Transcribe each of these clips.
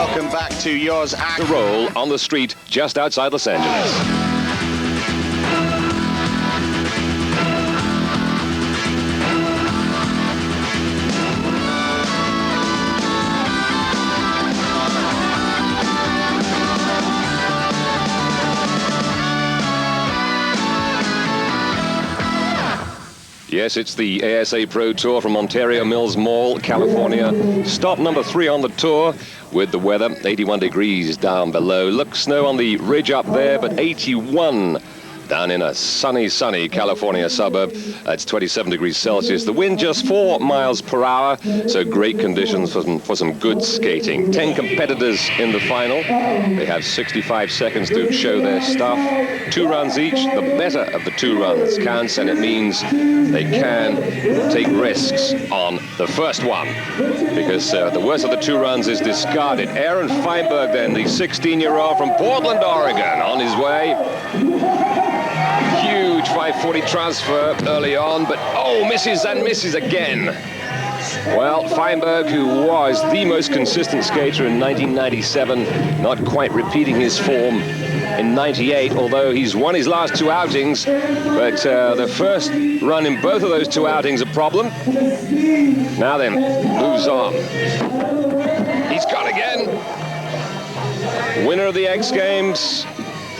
welcome back to yours at The roll on the street just outside Los Angeles. Yes, it's the ASA Pro Tour from Ontario Mills Mall, California. Stop number 3 on the tour with the weather, 81 degrees down below. Look, snow on the ridge up there, but 81 down in a sunny California suburb. It's 27 degrees Celsius. The wind just 4 miles per hour, so great conditions for some good skating. 10 competitors in the final. They have 65 seconds to show their stuff. 2 runs each. The better of the 2 runs counts, and it means they can take risks on the first one, because the worst of the 2 runs is discarded. Aaron Feinberg, then, the 16-year-old from Portland, Oregon, on his way. Huge 540 transfer early on, but misses and misses again. Well, Feinberg, who was the most consistent skater in 1997, not quite repeating his form in 98, although he's won his last 2 outings, but the first run in both of those 2 outings a problem. Now then, moves on. He's gone again. Winner of the X Games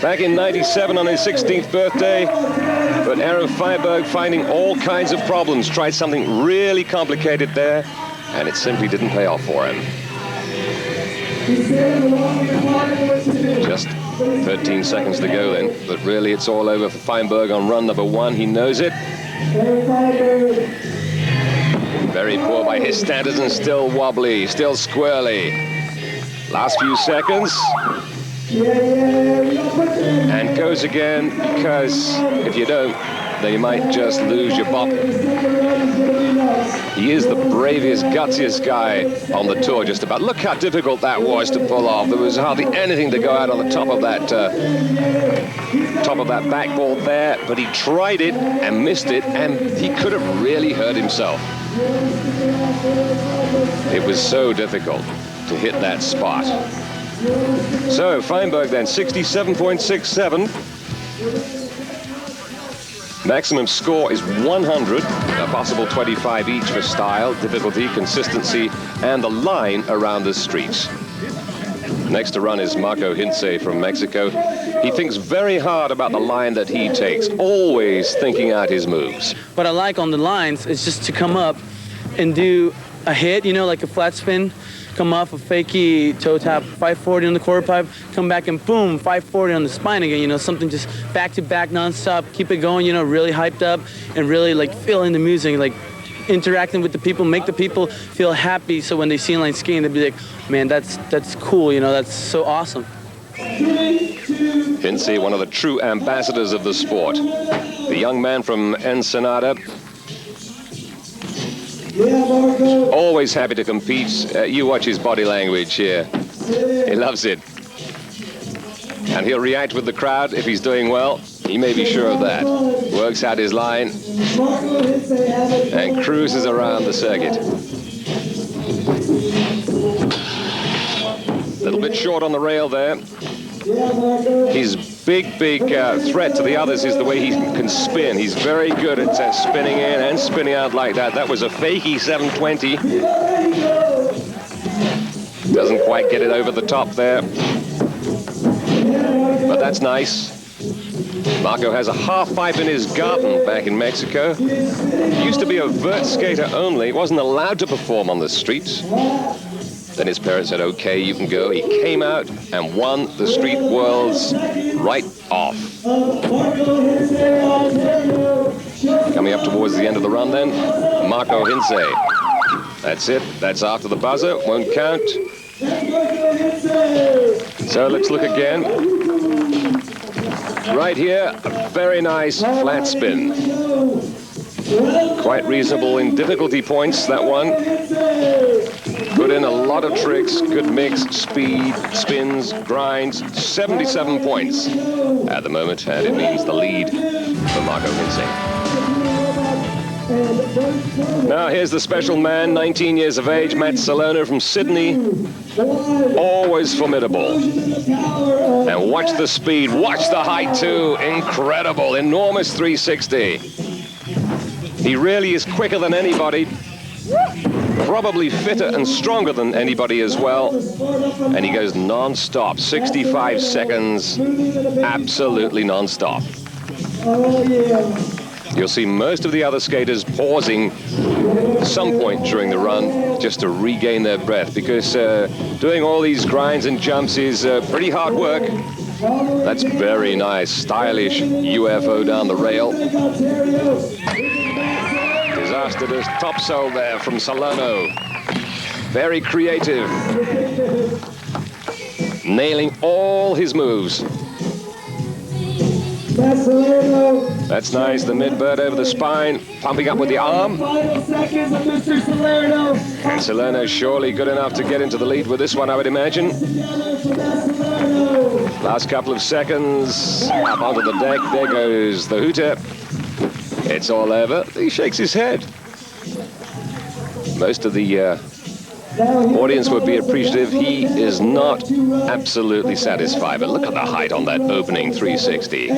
back in 97 on his 16th birthday, but Aaron Feinberg finding all kinds of problems. Tried something really complicated there, and it simply didn't pay off for him. Just 13 seconds to go then, but really it's all over for Feinberg on run number 1. He knows it. Very poor by his standards and still wobbly, still squirrely. Last few seconds. And goes again, because if you don't, then you might just lose your bop. He is the bravest, gutsiest guy on the tour, just about. Look how difficult that was to pull off. There was hardly anything to go out on the top of that backboard there, but he tried it and missed it, and he could have really hurt himself. It was so difficult to hit that spot. So Feinberg then 67.67. Maximum score is 100, a possible 25 each for style, difficulty, consistency, and the line around the streets. Next to run is Marco Hintze from Mexico. He thinks very hard about the line that he takes, always thinking out his moves. What I like on the lines is just to come up and do a hit, like a flat spin, come off a fakie toe tap, 540 on the quarter pipe, come back and boom, 540 on the spine again, something just back to back nonstop, keep it going, really hyped up and really feeling the music, interacting with the people, make the people feel happy, so when they see inline skating, they'll be like, man, that's cool, that's so awesome. Hintze, one of the true ambassadors of the sport. The young man from Ensenada, always happy to compete. You watch his body language here. He loves it. And he'll react with the crowd if he's doing well. He may be sure of that. Works out his line and cruises around the circuit. A little bit short on the rail there. His big threat to the others is the way he can spin. He's very good at spinning in and spinning out like that. That was a fakie 720. Doesn't quite get it over the top there. But that's nice. Marco has a half pipe in his garden back in Mexico. He used to be a vert skater only. Wasn't allowed to perform on the streets. Then his parents said, okay, you can go. He came out and won the Street Worlds right off. Coming up towards the end of the run then, Marco Hintze. That's it. That's after the buzzer. Won't count. So let's look again. Right here, a very nice flat spin. Quite reasonable in difficulty points, that one. Put in a lot of tricks, good mix, speed, spins, grinds, 77 points at the moment, and it means the lead for Marco Hintze. Now here's the special man, 19 years of age, Matt Salona from Sydney. Always formidable. And watch the speed, watch the height too. Incredible, enormous 360. He really is quicker than anybody. Probably fitter and stronger than anybody as well. And he goes non-stop, 65 seconds, absolutely non-stop. You'll see most of the other skaters pausing at some point during the run just to regain their breath, because doing all these grinds and jumps is pretty hard work. That's very nice, stylish UFO down the rail. Disastrous topsail there from Salona. Very creative. Nailing all his moves. That's nice, the mid-bird over the spine, pumping up with the arm. And Salerno's surely good enough to get into the lead with this one, I would imagine. Last couple of seconds, up onto the deck, there goes the hooter. It's all over. He shakes his head. Most of the audience would be appreciative. He is not absolutely satisfied, but look at the height on that opening 360.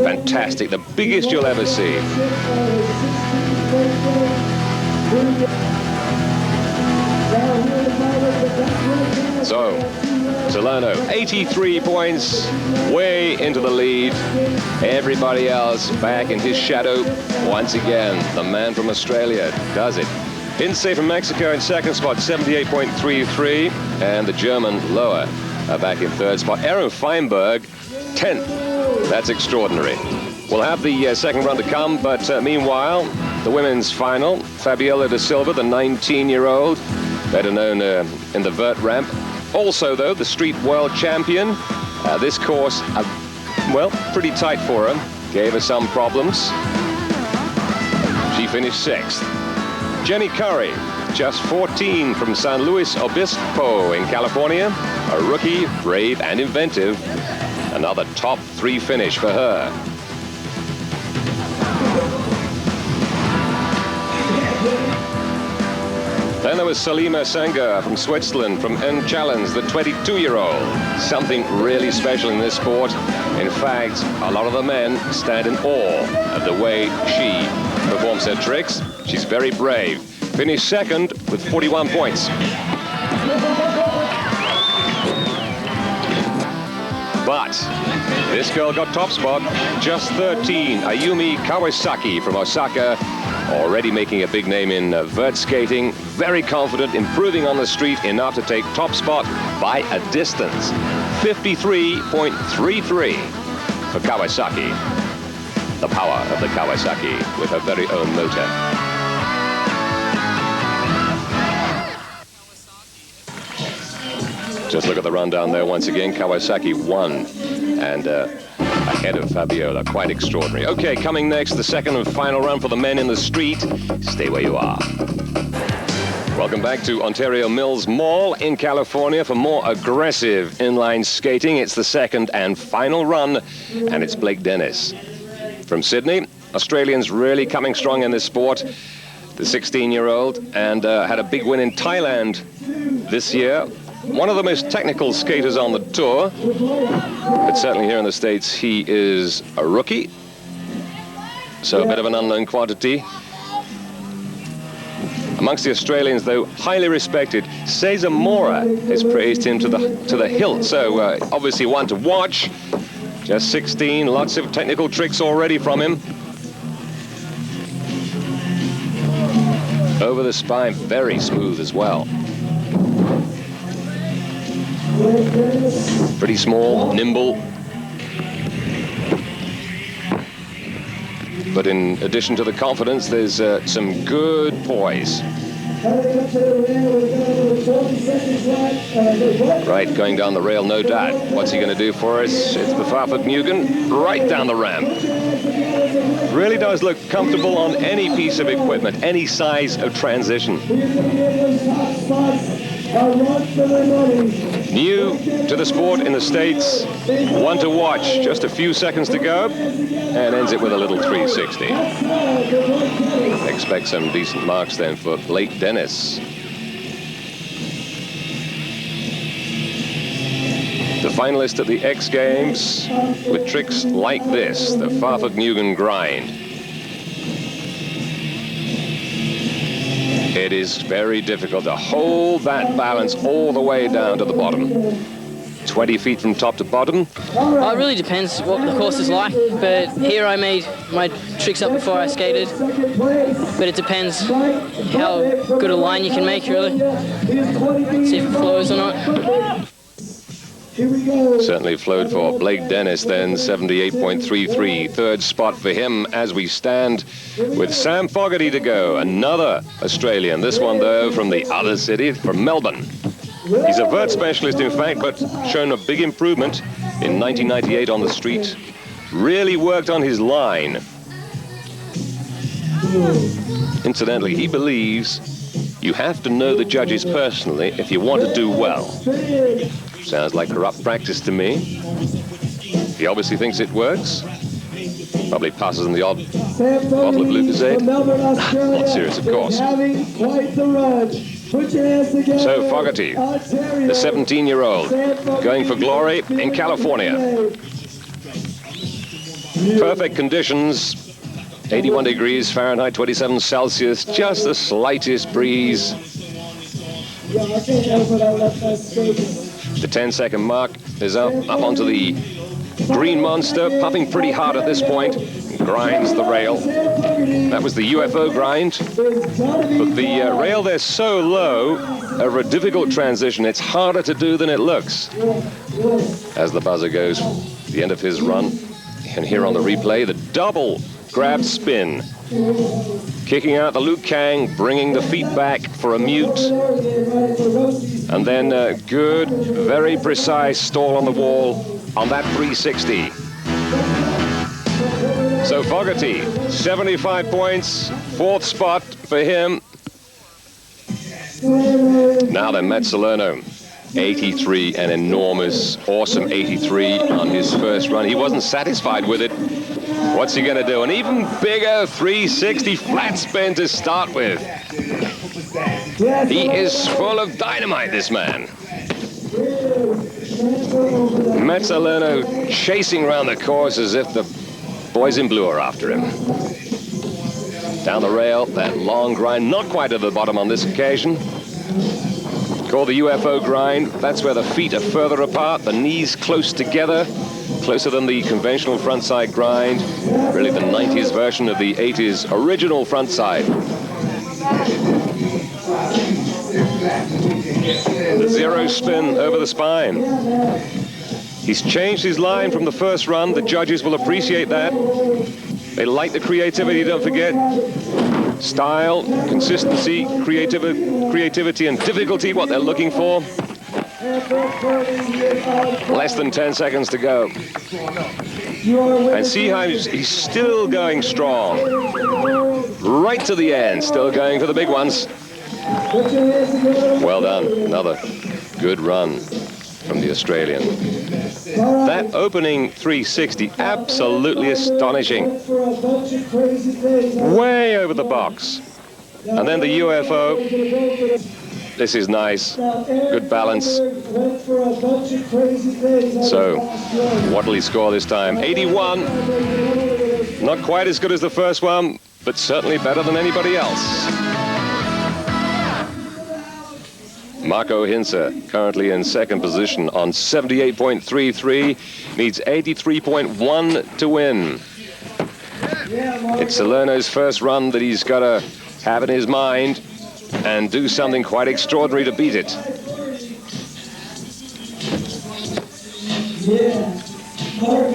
Fantastic, the biggest you'll ever see. So, Salona, 83 points, way into the lead. Everybody else back in his shadow. Once again, the man from Australia does it. Insay from Mexico in second spot, 78.33, and the German lower back in third spot. Aaron Feinberg, 10th. That's extraordinary. We'll have the second run to come, but meanwhile, the women's final. Fabiola da Silva, the 19-year-old, better known in the Vert ramp. Also, though, the street world champion. This course, well, pretty tight for her. Gave her some problems. She finished 6th. Jenny Curry, just 14 from San Luis Obispo in California. A rookie, brave and inventive. Another top 3 finish for her. Then there was Salima Sanger from Switzerland, from N Challenge, the 22-year-old. Something really special in this sport. In fact, a lot of the men stand in awe of the way she performs her tricks. She's very brave. Finished second with 41 points. But this girl got top spot, just 13. Ayumi Kawasaki from Osaka, already making a big name in vert skating. Very confident, improving on the street enough to take top spot by a distance. 53.33 for Kawasaki. The power of the Kawasaki with her very own motor. Just look at the rundown there once again. Kawasaki won, and ahead of Fabiola. Quite extraordinary. Okay, coming next, the second and final run for the men in the street. Stay where you are. Welcome back to Ontario Mills Mall in California for more aggressive inline skating. It's the second and final run, and it's Blake Dennis from Sydney. Australians really coming strong in this sport. The 16-year-old, and had a big win in Thailand this year. One of the most technical skaters on the tour, but certainly here in the States, he is a rookie. So a bit of an unknown quantity. Amongst the Australians, though, highly respected. Cesar Mora has praised him to the hilt. So obviously one to watch. Just 16, lots of technical tricks already from him. Over the spine, very smooth as well. Pretty small, nimble. But in addition to the confidence, there's some good poise. Right, going down the rail, no doubt. What's he going to do for us? It's the Farford Mugen right down the ramp. Really does look comfortable on any piece of equipment, any size of transition. New to the sport in the States, one to watch. Just a few seconds to go, and ends it with a little 360. Expect some decent marks then for Blake Dennis. The finalist at the X Games with tricks like this, the Farfagnugan grind. It is very difficult to hold that balance all the way down to the bottom. 20 feet from top to bottom. It really depends what the course is like, but here I made my tricks up before I skated. But it depends how good a line you can make, really. See if it flows or not. Certainly flowed for Blake Dennis then, 78.33. Third spot for him as we stand with Sam Fogarty to go. Another Australian. This one, though, from the other city, from Melbourne. He's a vert specialist, in fact, but shown a big improvement in 1998 on the street. Really worked on his line. Incidentally, he believes you have to know the judges personally if you want to do well. Sounds like corrupt practice to me. He obviously thinks it works. Probably passes in the odd bottle of Lucozade. Not serious, of course. So Fogarty, the 17-year-old, going for glory in California. Perfect conditions, 81 degrees Fahrenheit, 27 Celsius, just the slightest breeze. The 10-second mark is up onto the green monster, puffing pretty hard at this point. Grinds the rail. That was the UFO grind. But the rail there so low, over a difficult transition, it's harder to do than it looks. As the buzzer goes, the end of his run. And here on the replay, the double grab spin. Kicking out the Luke Kang, bringing the feet back for a mute. And then good, very precise stall on the wall on that 360. So Fogarty, 75 points, fourth spot for him. Now then, Matt Salona, 83, an enormous, awesome 83 on his first run. He wasn't satisfied with it. What's he going to do? An even bigger 360 flat spin to start with. He is full of dynamite, this man. Matt Salona chasing around the course as if the boys in blue are after him. Down the rail, that long grind, not quite at the bottom on this occasion. Called the UFO grind. That's where the feet are further apart, the knees close together, closer than the conventional frontside grind. Really the 90s version of the 80s original frontside. The zero spin over the spine. He's changed his line from the first run. The judges will appreciate that. They like the creativity, don't forget. Style, consistency, creativity and difficulty, what they're looking for. Less than 10 seconds to go. And see how he's still going strong. Right to the end, still going for the big ones. Well done, another good run from the Australian. That opening 360, absolutely astonishing. Way over the box. And then the UFO. This is nice. Good balance. So, what will he score this time? 81. Not quite as good as the first one, but certainly better than anybody else. Marco Hintze, currently in second position on 78.33, needs 83.1 to win. It's Salona's first run that he's got to have in his mind and do something quite extraordinary to beat it.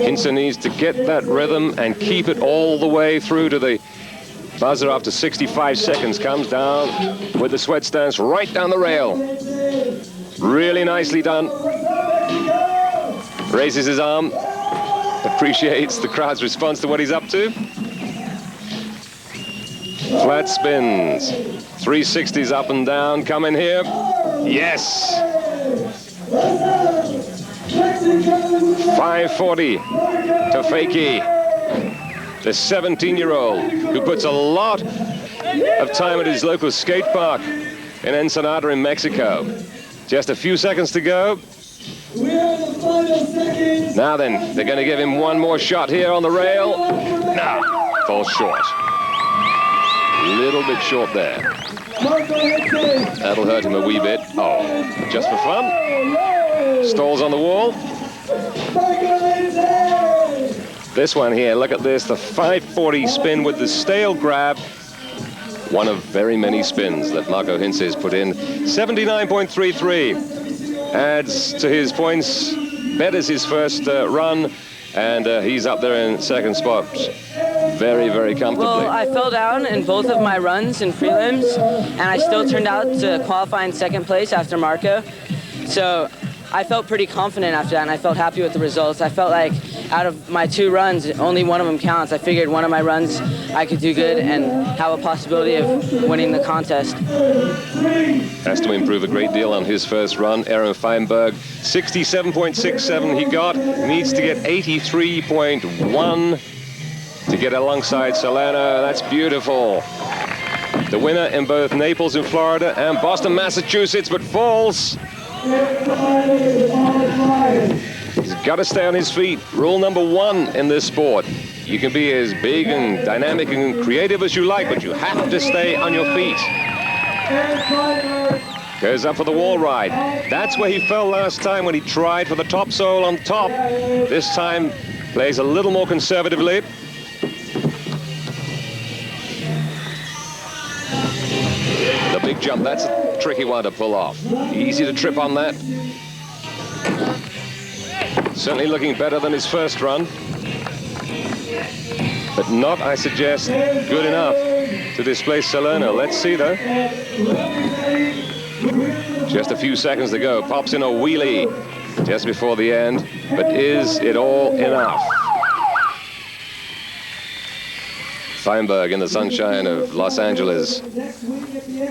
Hintze needs to get that rhythm and keep it all the way through to the buzzer after 65 seconds. Comes down with the sweat stance right down the rail. Really nicely done. Raises his arm. Appreciates the crowd's response to what he's up to. Flat spins. 360s up and down. Coming here. Yes. 540 to Fakey, the 17-year-old who puts a lot of time at his local skate park in Ensenada in Mexico. Just a few seconds to go. Now then, they're going to give him one more shot here on the rail. No, falls short. Little bit short there. That'll hurt him a wee bit. Oh, just for fun. Stalls on the wall. This one here, look at this, the 540 spin with the stale grab. One of very many spins that Marco Hintze has put in. 79.33. Adds to his points, betters his first run, and he's up there in second spot. Very, very comfortably. Well, I fell down in both of my runs in prelims, and I still turned out to qualify in second place after Marco. So I felt pretty confident after that, and I felt happy with the results. I felt like out of my 2 runs, only one of them counts. I figured one of my runs I could do good and have a possibility of winning the contest. Has to improve a great deal on his first run. Aaron Feinberg, 67.67 he got. Needs to get 83.1 to get alongside Salona. That's beautiful. The winner in both Naples in Florida and Boston, Massachusetts, but falls. He's got to stay on his feet. Rule number 1 in this sport. You can be as big and dynamic and creative as you like, but you have to stay on your feet. Goes up for the wall ride. That's where he fell last time when he tried for the top sole on top. This time plays a little more conservatively. The big jump, that's a tricky one to pull off. Easy to trip on that. Certainly looking better than his first run. But not, I suggest, good enough to displace Salona. Let's see, though. Just a few seconds to go. Pops in a wheelie just before the end. But is it all enough? Feinberg in the sunshine of Los Angeles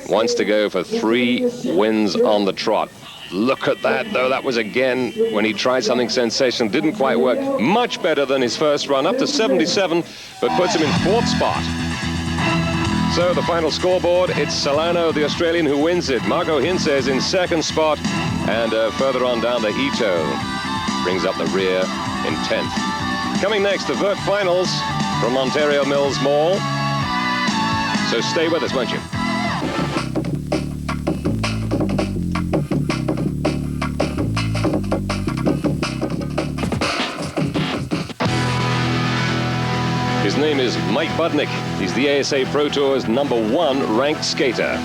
wants to go for 3 wins on the trot. Look at that, though. That was again when he tried something sensational. Didn't quite work. Much better than his first run. Up to 77, but puts him in 4th spot. So the final scoreboard, it's Salona, the Australian, who wins it. Marco Hintze is in 2nd spot. And further on down, the Ito brings up the rear in 10th. Coming next, the Vert finals from Ontario Mills Mall. So stay with us, won't you? His name is Mike Budnik. He's the ASA Pro Tour's #1 ranked skater.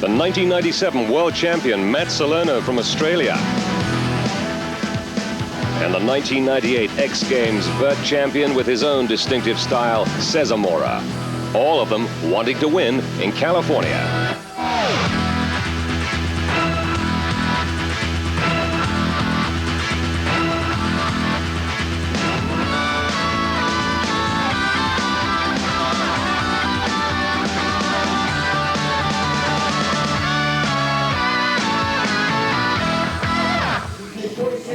The 1997 world champion Matt Salona from Australia. And the 1998 X Games Vert champion with his own distinctive style, Cesar Mora. All of them wanting to win in California.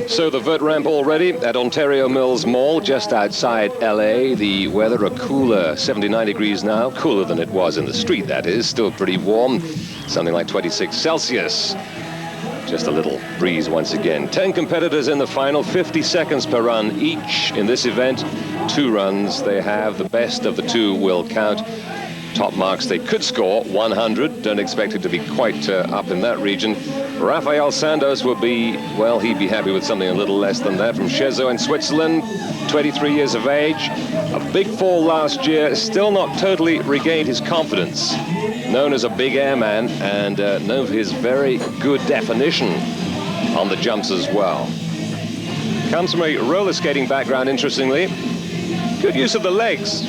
So the Vert ramp already at Ontario Mills Mall, just outside LA. The weather a cooler 79 degrees now, cooler than it was in the street, that is. Still pretty warm, something like 26 Celsius. Just a little breeze once again. 10 competitors in the final, 50 seconds per run each in this event. 2 runs they have, the best of the 2 will count. Top marks they could score, 100. Don't expect it to be quite up in that region. Rafael Santos will be, well, he'd be happy with something a little less than that. From Chezo in Switzerland, 23 years of age. A big fall last year, still not totally regained his confidence. Known as a big airman and known for his very good definition on the jumps as well. Comes from a roller skating background, interestingly. Good use of the legs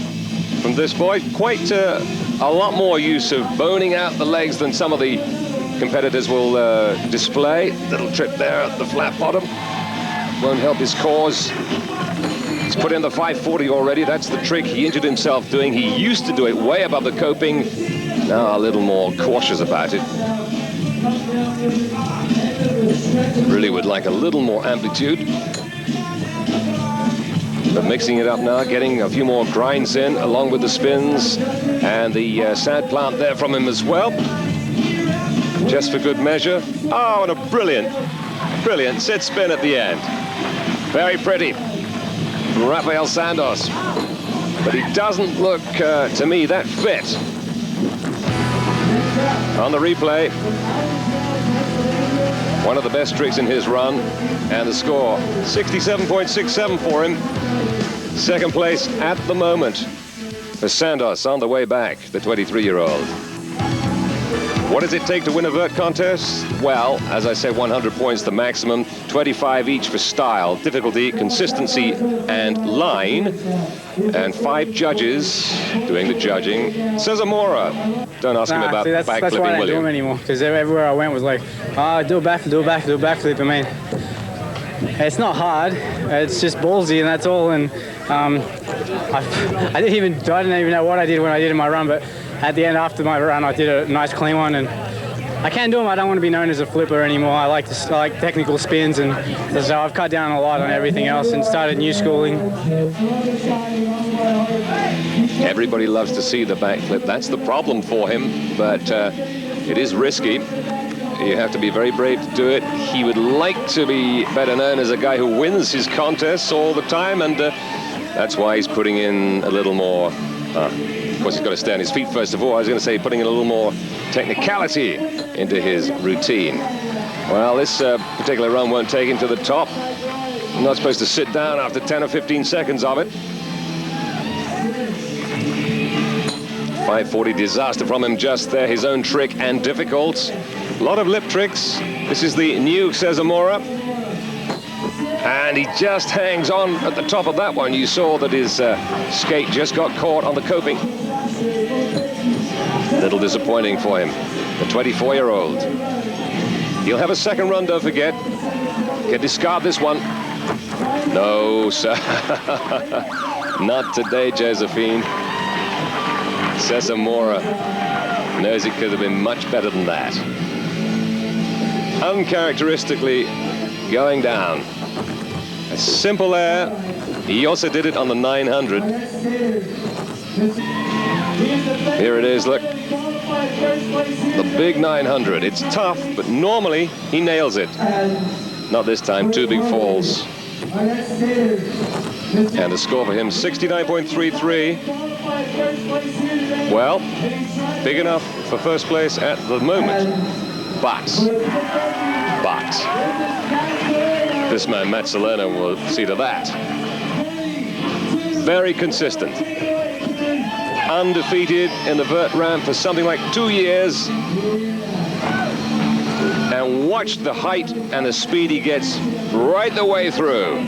from this boy. Quite a lot more use of boning out the legs than some of the competitors will display. Little trip there at the flat bottom. Won't help his cause. He's put in the 540 already. That's the trick he injured himself doing. He used to do it way above the coping. Now a little more cautious about it. Really would like a little more amplitude. But mixing it up now, getting a few more grinds in along with the spins and the sand plant there from him as well. Just for good measure. Oh, and a brilliant sit spin at the end. Very pretty. Rafael Santos. But he doesn't look, to me, that fit. On the replay, one of the best tricks in his run, and the score, 67.67 for him. Second place at the moment for Santos on the way back, the 23-year-old. What does it take to win a vert contest? Well, as I said, 100 points the maximum, 25 each for style, difficulty, consistency, and line. And 5 judges doing the judging. Cesar Mora. Don't ask him about backflipping, that's why I don't will do you? them anymore, because everywhere I went was like, do a backflip. I mean, it's not hard. It's just ballsy, and that's all. And I didn't even know what I did when I did in my run, but at the end after my run, I did a nice clean one, and I can do them. I don't want to be known as a flipper anymore. I like technical spins, and so I've cut down a lot on everything else and started new schooling. Everybody loves to see the backflip. That's the problem for him, but it is risky. You have to be very brave to do it. He would like to be better known as a guy who wins his contests all the time, and that's why he's putting in a little more. Of course, he's got to stay on his feet first of all. I was going to say putting in a little more technicality into his routine. Well, this particular run won't take him to the top. I'm not supposed to sit down after 10 or 15 seconds of it. 540 disaster from him just there. His own trick and difficult. A lot of lip tricks. This is the new Cesar Mora. And he just hangs on at the top of that one. You saw that his skate just got caught on the coping. A little disappointing for him, the 24-year-old. He'll have a second run, don't forget. Can discard this one. No, sir. Not today, Josephine. Cesar Mora knows it could have been much better than that. Uncharacteristically going down. A simple air. He also did it on the 900. Here it is, look. The big 900. It's tough, but normally he nails it. Not this time, 2 big falls. And the score for him, 69.33. Well, big enough for first place at the moment. But, this man, Matt Salona, will see to that. Very consistent. Undefeated in the vert ramp for something like 2 years. And watch the height and the speed he gets right the way through.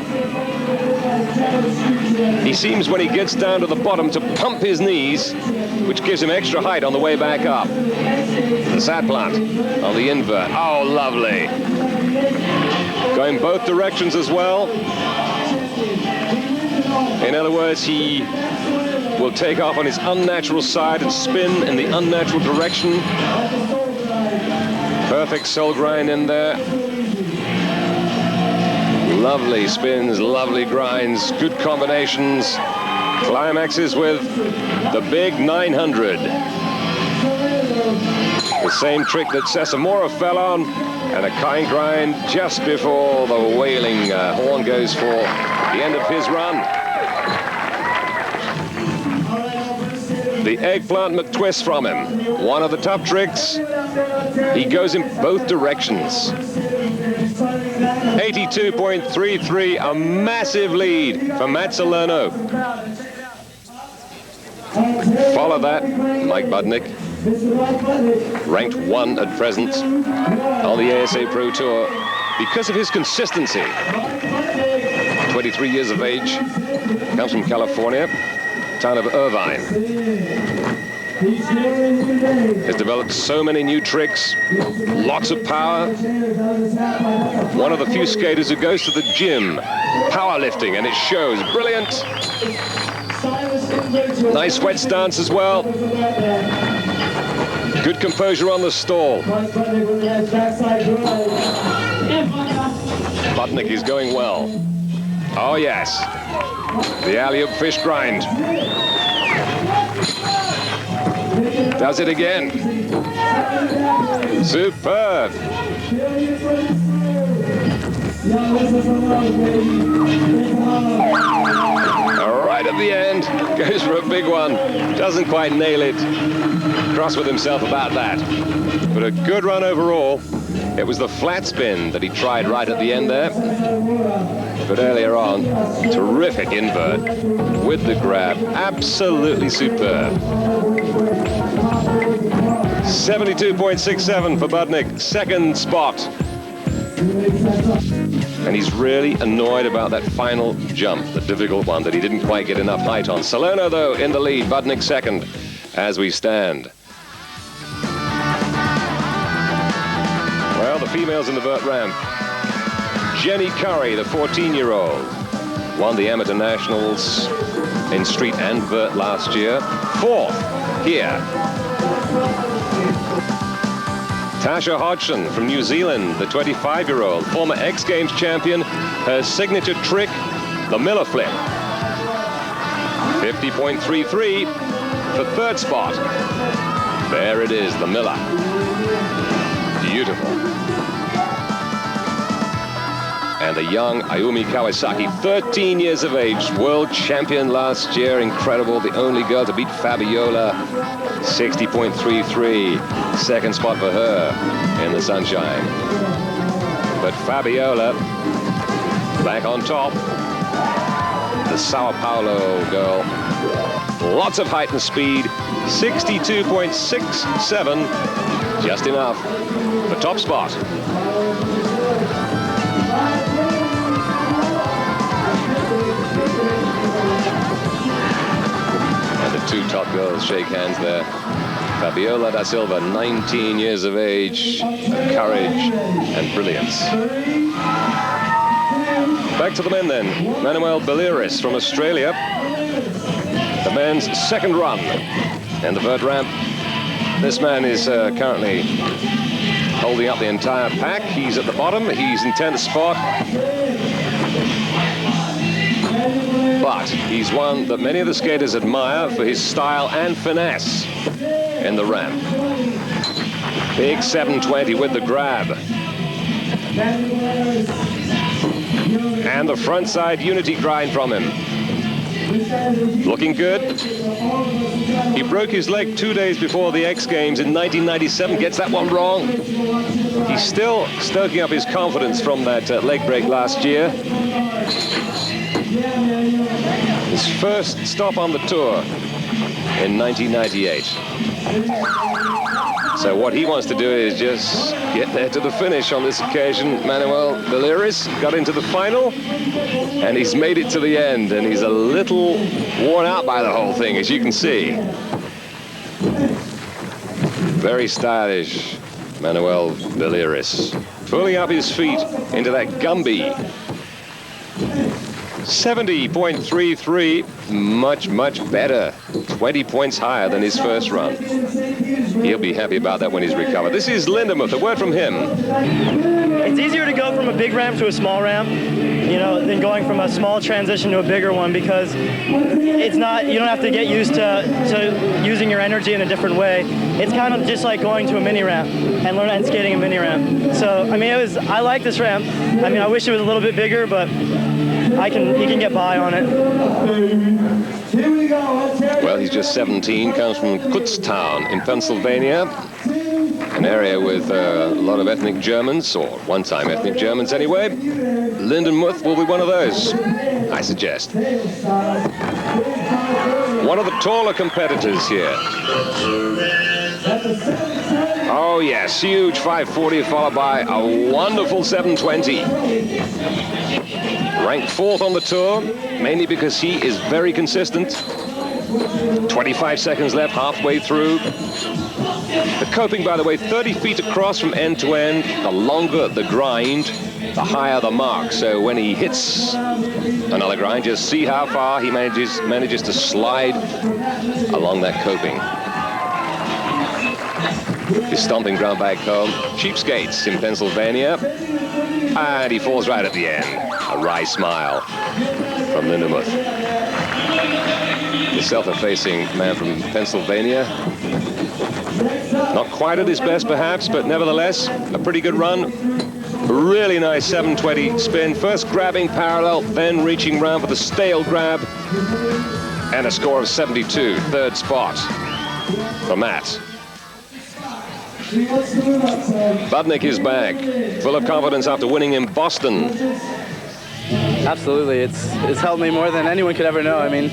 He seems, when he gets down to the bottom, to pump his knees, which gives him extra height on the way back up. The sad plant on the invert. Oh, lovely. Going both directions as well. In other words, he will take off on his unnatural side and spin in the unnatural direction. Perfect soul grind in there. Lovely spins, lovely grinds, good combinations. Climaxes with the big 900. The same trick that Cesar Mora fell on, and a kind grind just before the wailing horn goes for the end of his run. The eggplant McTwist from him. One of the tough tricks. He goes in both directions. 82.33, a massive lead for Matt Salona. Follow that, Mike Budnik, ranked 1 at present on the ASA Pro Tour because of his consistency. 23 years of age, comes from California, town of Irvine. Has developed so many new tricks, lots of power. One of the few skaters who goes to the gym, powerlifting, and it shows. Brilliant. Nice sweat stance as well. Good composure on the stall. Budnik is going well. Oh, yes. The alley-oop fish grind. Does it again. Superb. Right at the end, goes for a big one. Doesn't quite nail it. Cross with himself about that. But a good run overall. It was the flat spin that he tried right at the end there. But earlier on, terrific invert with the grab. Absolutely superb. 72.67 for Budnik, second spot. And he's really annoyed about that final jump, the difficult one that he didn't quite get enough height on. Salona, though, in the lead. Budnik second as we stand. Well, the females in the vert ramp. Jenny Curry, the 14-year-old, won the Amateur Nationals in street and vert last year. Fourth here. Tasha Hodgson from New Zealand, the 25-year-old, former X Games champion. Her signature trick, the Miller flip. 50.33 for third spot. There it is, the Miller. Beautiful. And the young Ayumi Kawasaki, 13 years of age, world champion last year. Incredible, the only girl to beat Fabiola. 60.33, second spot for her in the sunshine. But Fabiola back on top. The Sao Paulo girl. Lots of height and speed. 62.67, just enough for top spot. Two top girls shake hands there. Fabiola da Silva, 19 years of age, courage and brilliance. Back to the men then. Manuel Beliris from Australia. The men's second run in the vert ramp. This man is currently holding up the entire pack. He's at the bottom. He's in 10th spot. But he's one that many of the skaters admire for his style and finesse in the ramp. Big 720 with the grab. And the frontside unity grind from him. Looking good. He broke his leg 2 days before the X Games in 1997. Gets that one wrong. He's still stoking up his confidence from that leg break last year. His first stop on the tour in 1998. So what he wants to do is just get there to the finish on this occasion. Manuel Beliris got into the final, and he's made it to the end, and he's a little worn out by the whole thing, as you can see. Very stylish, Manuel Beliris. Pulling up his feet into that Gumby. 70.33, much better. 20 points higher than his first run. He'll be happy about that when he's recovered. This is Lindemuth, a word from him. It's easier to go from a big ramp to a small ramp, you know, than going from a small transition to a bigger one, because it's not, you don't have to get used to using your energy in a different way. It's kind of just like going to a mini ramp and skating a mini ramp. So, I mean, I like this ramp. I mean, I wish it was a little bit bigger, but you can get by on it. Well, he's just 17, comes from Kutztown in Pennsylvania, an area with a lot of ethnic Germans, or one-time ethnic Germans anyway. Lindemuth will be one of those, I suggest. One of the taller competitors here. Oh yes, huge 540 followed by a wonderful 720. Ranked fourth on the tour, mainly because he is very consistent. 25 seconds left, halfway through. The coping, by the way, 30 feet across from end to end. The longer the grind, the higher the mark. So when he hits another grind, just see how far he manages to slide along that coping. his stomping ground back home, Cheapskates in Pennsylvania. And he falls right at the end. A wry smile from Lindemuth. The self-effacing man from Pennsylvania. Not quite at his best, perhaps, but nevertheless, a pretty good run. A really nice 720 spin. First grabbing parallel, then reaching round for the stale grab. And a score of 72, third spot for Matt. Budnik is back, full of confidence after winning in Boston. Absolutely, it's helped me more than anyone could ever know. I mean,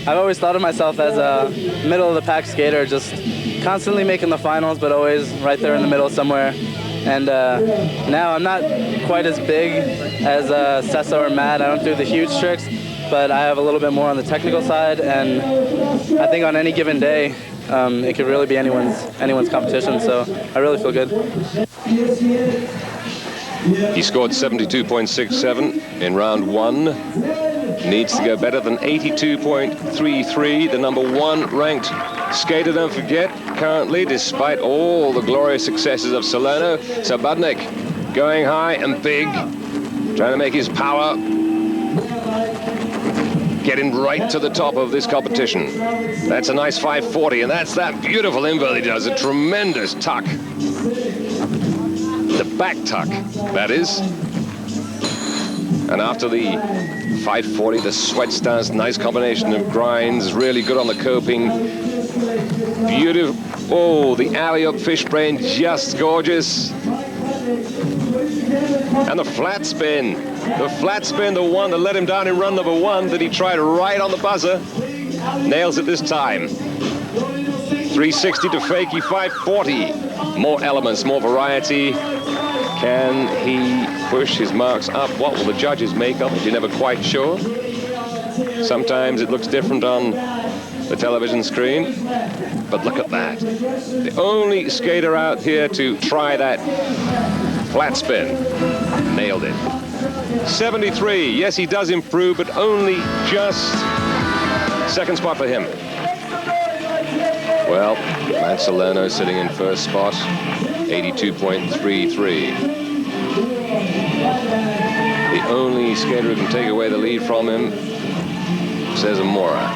I've always thought of myself as a middle-of-the-pack skater, just constantly making the finals, but always right there in the middle somewhere. And now I'm not quite as big as Sessa or Matt. I don't do the huge tricks, but I have a little bit more on the technical side, and I think on any given day, it could really be anyone's competition, so I really feel good. He scored 72.67 in round one. Needs to go better than 82.33, the number one ranked skater, don't forget, currently, despite all the glorious successes of Salona. So Budnik going high and big, trying to make his power, getting right to the top of this competition. That's a nice 540, and that's that beautiful invert he does, a tremendous tuck. The back tuck, that is. And after the 540, the sweat stance, nice combination of grinds, really good on the coping. Beautiful. Oh, the alley-up fish brain, just gorgeous. And the flat spin. The flat spin, the one that let him down in run number one, that he tried right on the buzzer. Nails it this time. 360 to fakie, 540. More elements, more variety. Can he push his marks up? What will the judges make of it? You're never quite sure. Sometimes it looks different on the television screen. But look at that. The only skater out here to try that flat spin. Nailed it. 73. Yes, he does improve, but only just. Second spot for him. Well, Matt Salona sitting in first spot. 82.33. The only skater who can take away the lead from him, says Amora.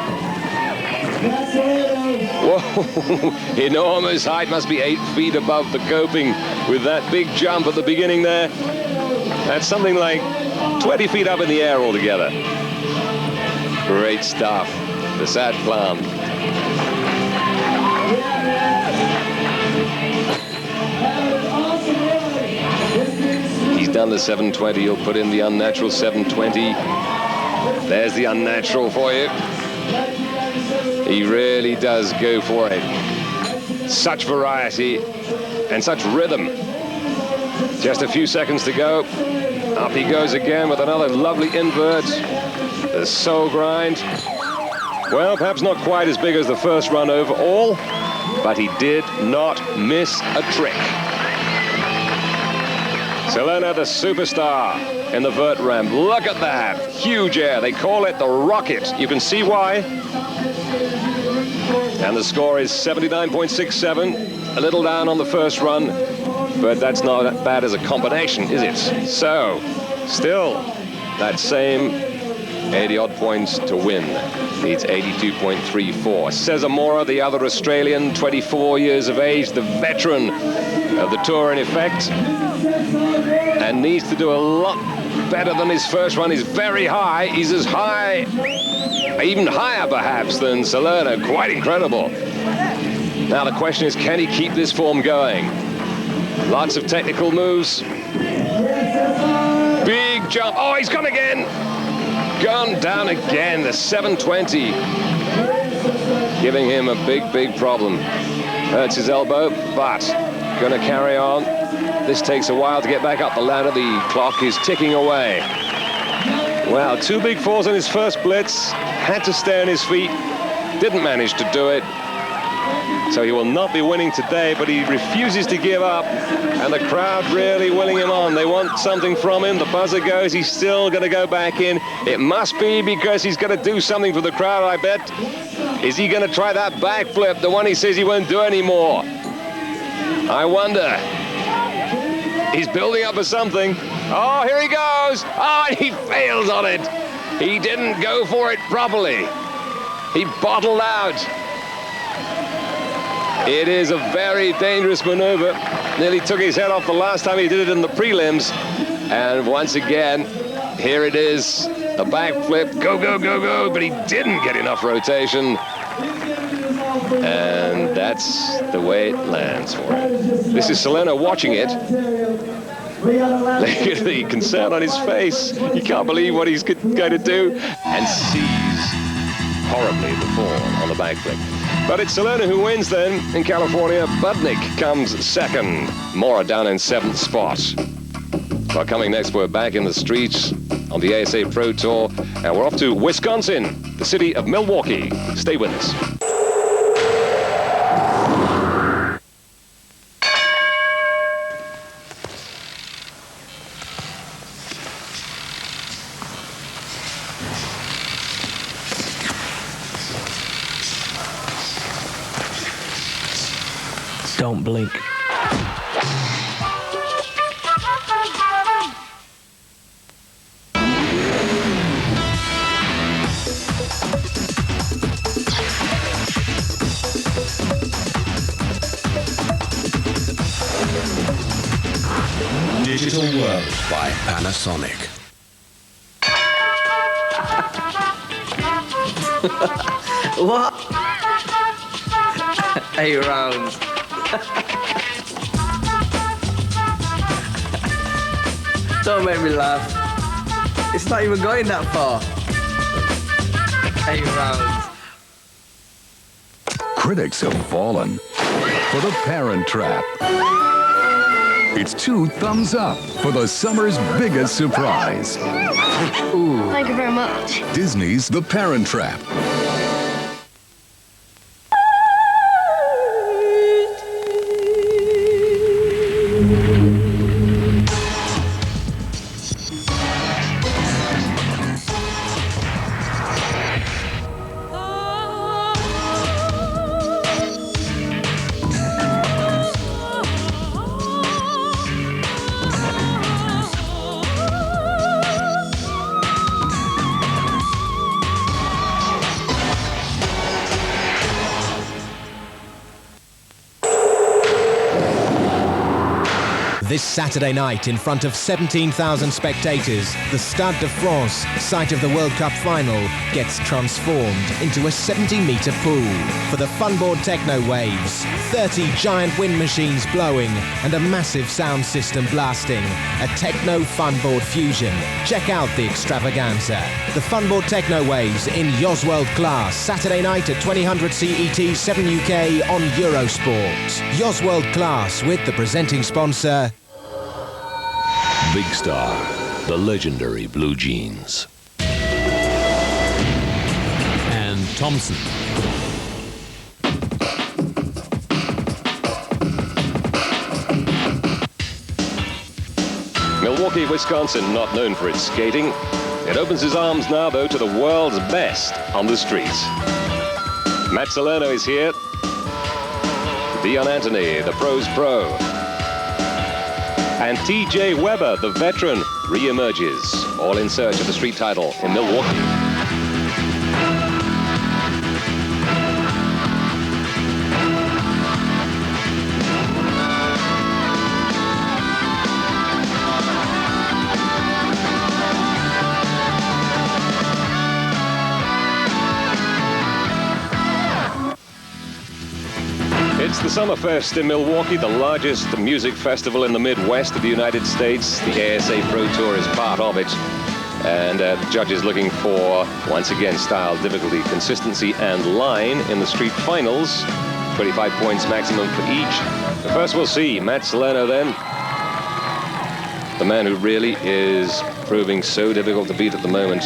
Whoa, enormous height, must be 8 feet above the coping with that big jump at the beginning there. That's something like 20 feet up in the air altogether. Great stuff, the sad plant. He's done the 720, he'll put in the unnatural 720. There's the unnatural for you. He really does go for it. Such variety and such rhythm. Just a few seconds to go. Up he goes again with another lovely invert. The soul grind. Well, perhaps not quite as big as the first run overall, but he did not miss a trick. Salona, the superstar in the vert ramp. Look at that. Huge air. They call it the rocket. You can see why. And the score is 79.67. A little down on the first run, but that's not that bad as a combination, is it? So, still, that same 80-odd points to win. Needs 82.34. Cesar Mora, the other Australian, 24 years of age, the veteran of the tour in effect, and needs to do a lot better than his first run. He's very high. He's as high, even higher perhaps, than Salona. Quite incredible. Now the question is, can he keep this form going? Lots of technical moves. Big jump. Oh, he's gone again. Gone down again. The 720. Giving him a big, big problem. Hurts his elbow, but going to carry on. This takes a while to get back up the ladder. The clock is ticking away. Well, 2 big falls on his first blitz. Had to stay on his feet. Didn't manage to do it. So he will not be winning today, but he refuses to give up. And the crowd really willing him on. They want something from him. The buzzer goes. He's still going to go back in. It must be because he's going to do something for the crowd, I bet. Is he going to try that backflip, the one he says he won't do anymore? I wonder. He's building up for something. Oh, here he goes. Oh, and he fails on it. He didn't go for it properly. He bottled out. It is a very dangerous maneuver. Nearly took his head off the last time he did it in the prelims. And once again, here it is. A backflip. Go, go, go, go. But he didn't get enough rotation. And that's the way it lands for him. This is Salona watching it. Look at the concern on his face. He can't believe what he's going to do. And sees horribly the fall on the backflip. But it's Salona who wins then in California. Budnik comes second. Mora down in 7th spot. Well, coming next, we're back in the streets on the ASA Pro Tour. And we're off to Wisconsin, the city of Milwaukee. Stay with us. Don't blink. Digital World by Panasonic. What? 8 rounds. Don't make me laugh. It's not even going that far. 8 rounds. Critics have fallen for The Parent Trap. It's 2 thumbs up for the summer's biggest surprise. Ooh. Thank you very much. Disney's The Parent Trap. This Saturday night, in front of 17,000 spectators, the Stade de France, site of the World Cup final, gets transformed into a 70-metre pool. For the Funboard Techno Waves, 30 giant wind machines blowing and a massive sound system blasting. A Techno Funboard fusion. Check out the extravaganza. The Funboard Techno Waves in Yosworld class, Saturday night at 2000 CET, 7 UK on Eurosport. Yosworld class with the presenting sponsor, Big Star, the legendary blue jeans. And Thompson. Milwaukee, Wisconsin, not known for its skating. It opens its arms now, though, to the world's best on the streets. Matt Salona is here. Dion Anthony, the pro's pro. And TJ Weber, the veteran, re-emerges, all in search of the street title in Milwaukee. It's the Summerfest in Milwaukee, the largest music festival in the Midwest of the United States. The ASA Pro Tour is part of it. And judges looking for, once again, style, difficulty, consistency, and line in the street finals. 25 points maximum for each. But first we'll see Matt Salona then. The man who really is proving so difficult to beat at the moment.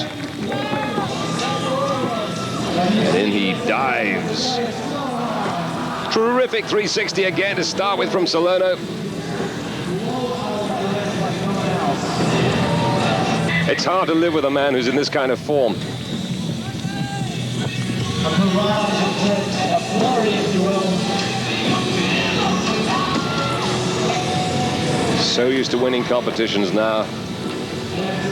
And in he dives. Terrific 360 again to start with from Salona. It's hard to live with a man who's in this kind of form. so used to winning competitions now.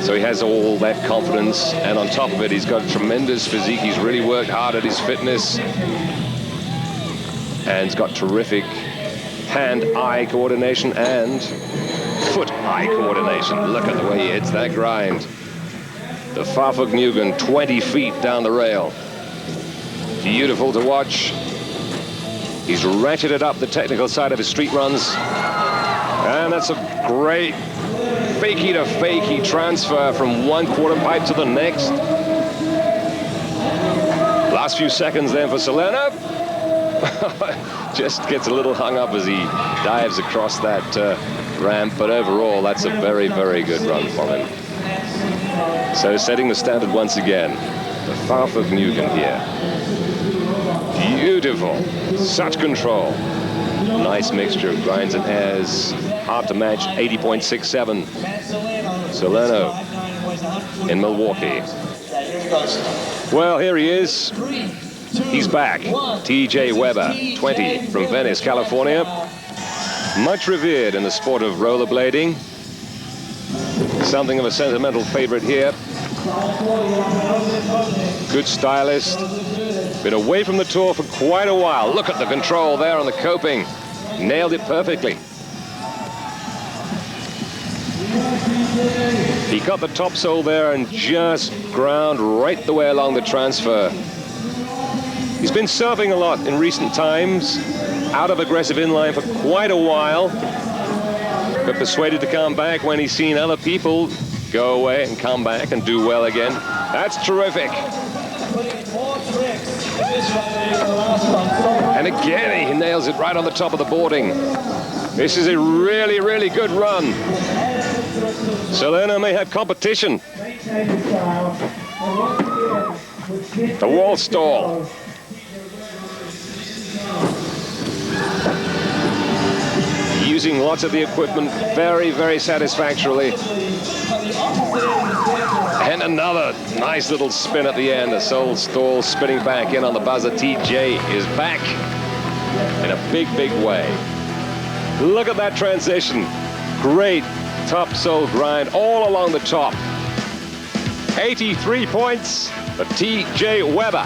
So he has all that confidence, and on top of it, he's got a tremendous physique. He's really worked hard at his fitness, and he's got terrific hand-eye coordination and foot-eye coordination. Look at the way he hits that grind. The Farfugnugan, 20 feet down the rail. Beautiful to watch. He's ratcheted up the technical side of his street runs, and that's a great fakie to fakie transfer from one quarter pipe to the next. Last few seconds then for Salona. Just gets a little hung up as he dives across that ramp, but overall that's a very, very good run from him. So setting the standard once again, the Farfugnugan here. Beautiful, such control. Nice mixture of grinds and airs. Hard to match, 80.67. Salona in Milwaukee. Well, here he is. He's back. T.J. Weber, 20, from Venice, California. Much revered in the sport of rollerblading. Something of a sentimental favorite here. Good stylist. Been away from the tour for quite a while. Look at the control there on the coping. Nailed it perfectly. He got the top sole there and just ground right the way along the transfer. He's been surfing a lot in recent times, out of aggressive inline for quite a while, but persuaded to come back when he's seen other people go away and come back and do well again. That's terrific. And again, he nails it right on the top of the boarding. This is a really, really good run. Salona may have competition. The wall stall. Using lots of the equipment very, very satisfactorily. And another nice little spin at the end. The sole stall spinning back in on the buzzer. TJ is back in a big, big way. Look at that transition. Great top sole grind all along the top. 83 points for T.J. Weber.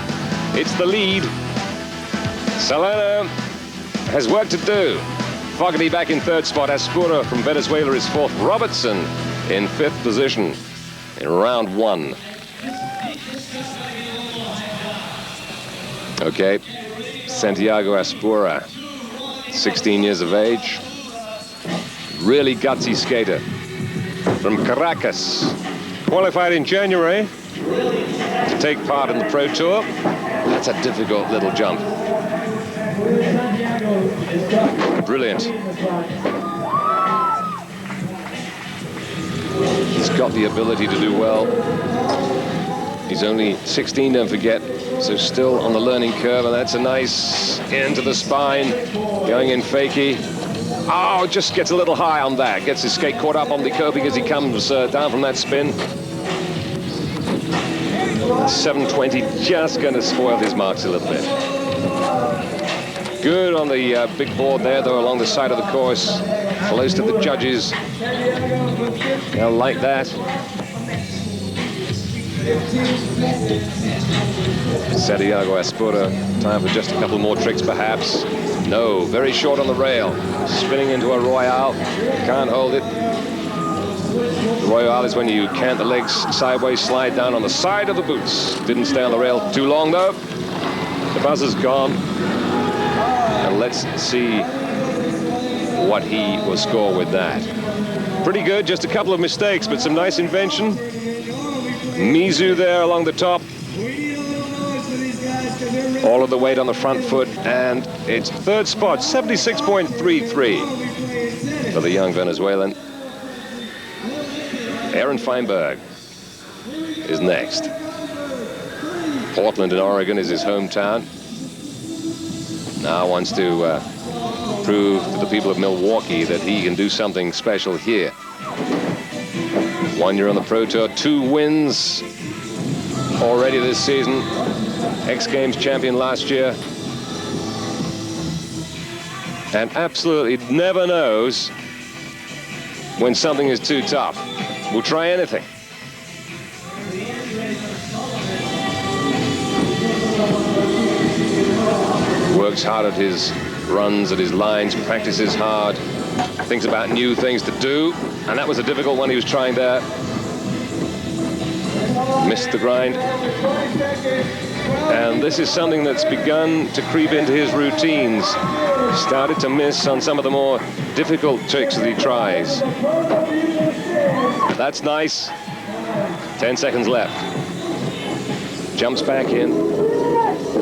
It's the lead. Salona has work to do. Fogarty back in third spot. Aspura from Venezuela is fourth. Robertson in fifth position in round one. Okay, Santiago Aspura, 16 years of age. Really gutsy skater from Caracas. Qualified in January to take part in the Pro Tour. That's a difficult little jump. Brilliant. He's got the ability to do well. He's only 16, don't forget, so still on the learning curve, and that's a nice into the spine, going in fakie. Oh, just gets a little high on that. Gets his skate caught up on the coping as he comes down from that spin. 720, just going to spoil his marks a little bit. Good on the big board there, though, along the side of the course. Close to the judges. They'll like that. Santiago Aspura, time for just a couple more tricks, perhaps. No, very short on the rail. Spinning into a Royale. Can't hold it. The Royale is when you cant the legs sideways, slide down on the side of the boots. Didn't stay on the rail too long, though. The buzzer's gone. And let's see what he will score with that. Pretty good, just a couple of mistakes, but some nice invention. Mizu there along the top. All of the weight on the front foot, and it's third spot, 76.33 for the young Venezuelan. Aaron Feinberg is next. Portland in Oregon is his hometown. Now wants to prove to the people of Milwaukee that he can do something special here. 1 year on the Pro Tour, 2 wins already this season. X Games champion last year. And absolutely never knows when something is too tough. We'll try anything. Works hard at his runs, at his lines, practices hard, thinks about new things to do, and that was a difficult one he was trying there. Missed the grind. And this is something that's begun to creep into his routines. Started to miss on some of the more difficult tricks that he tries. That's nice. 10 seconds left. Jumps back in.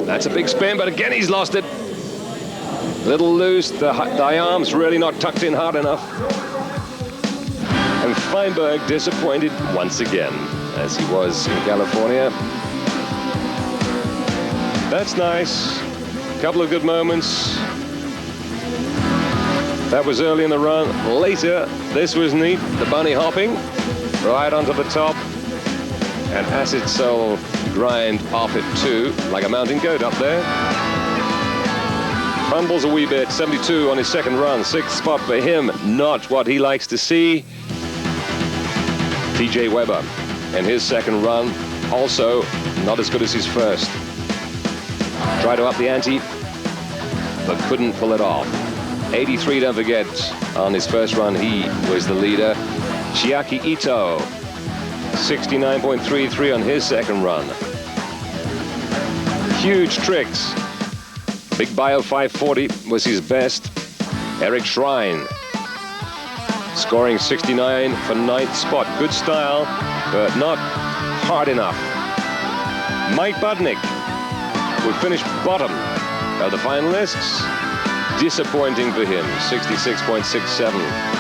That's a big spin, but again he's lost it. A little loose, the arm's really not tucked in hard enough. And Feinberg disappointed once again, as he was in California. That's nice. Couple of good moments. That was early in the run. Later, this was neat. The bunny hopping right onto the top. And Acid Soul grind off it too, like a mountain goat up there. Fumbles a wee bit, 72 on his second run. 6th spot for him, not what he likes to see. TJ Weber and his second run, also not as good as his first. Tried to up the ante, but couldn't pull it off. 83, don't forget, on his first run, he was the leader. Chiaki Ito, 69.33 on his second run. Huge tricks. Big Bio 540 was his best. Eric Schrein scoring 69 for 9th spot. Good style, but not hard enough. Mike Budnik would finish bottom of the finalists. Disappointing for him, 66.67.